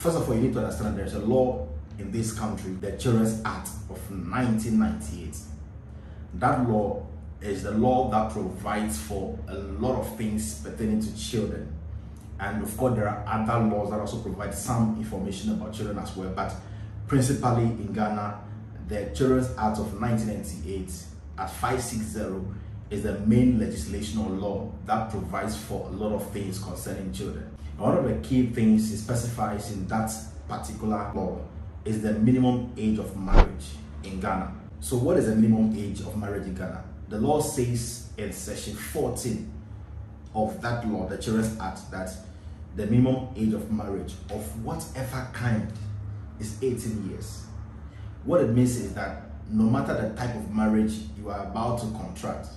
First of all, you need to understand there's a law in this country, the Children's Act of 1998. That law is the law that provides for a lot of things pertaining to children. And of course, there are other laws that also provide some information about children as well. But principally in Ghana, the Children's Act of 1998 at 560 is the main legislation or law that provides for a lot of things concerning children. And one of the key things it specifies in that particular law is the minimum age of marriage in Ghana. So what is the minimum age of marriage in Ghana? The law says in section 14 of that law, the Children's Act, that the minimum age of marriage of whatever kind is 18 years. What it means is that no matter the type of marriage you are about to contract,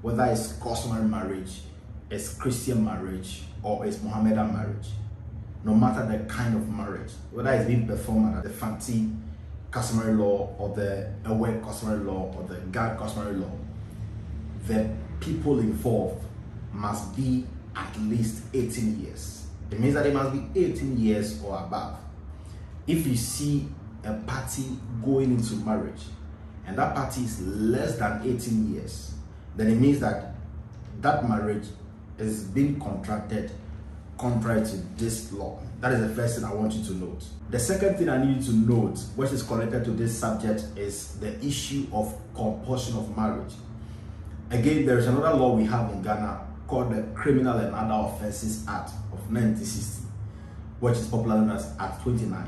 whether it's customary marriage, it's Christian marriage, or it's Mohammedan marriage, no matter the kind of marriage, whether it's being performed under the Fanti customary law or the Ewe customary law or the Gad customary law, the people involved must be at least 18 years. It means that they must be 18 years or above. If you see a party going into marriage and that party is less than 18 years, then it means that that marriage is being contracted contrary to this law. That is the first thing I want you to note. The second thing I need you to note, which is connected to this subject, is the issue of compulsion of marriage. Again, there is another law we have in Ghana called the Criminal and Other Offences Act of 1960, which is popularly known as Act 29.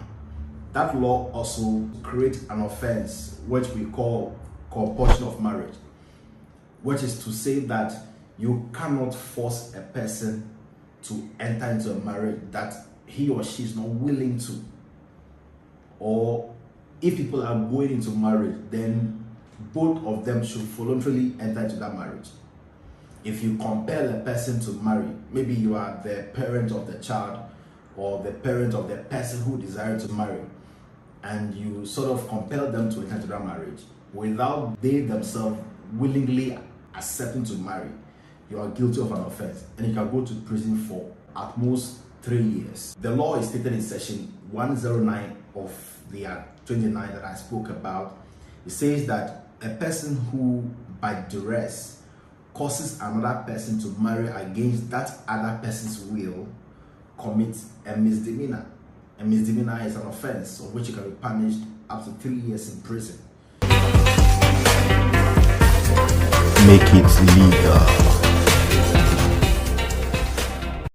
That law also creates an offense which we call compulsion of marriage, which is to say that you cannot force a person to enter into a marriage that he or she is not willing to. Or if people are going into marriage, then both of them should voluntarily enter into that marriage. If you compel a person to marry, maybe you are the parent of the child or the parent of the person who desires to marry, and you sort of compel them to enter into that marriage without they themselves willingly accepting to marry, you are guilty of an offense and you can go to prison for at most 3 years. The law is stated in section 109 of the Act 29 that I spoke about. It says that a person who by duress causes another person to marry against that other person's will commits a misdemeanor. A misdemeanor is an offense of which you can be punished up to 3 years in prison. Make it legal.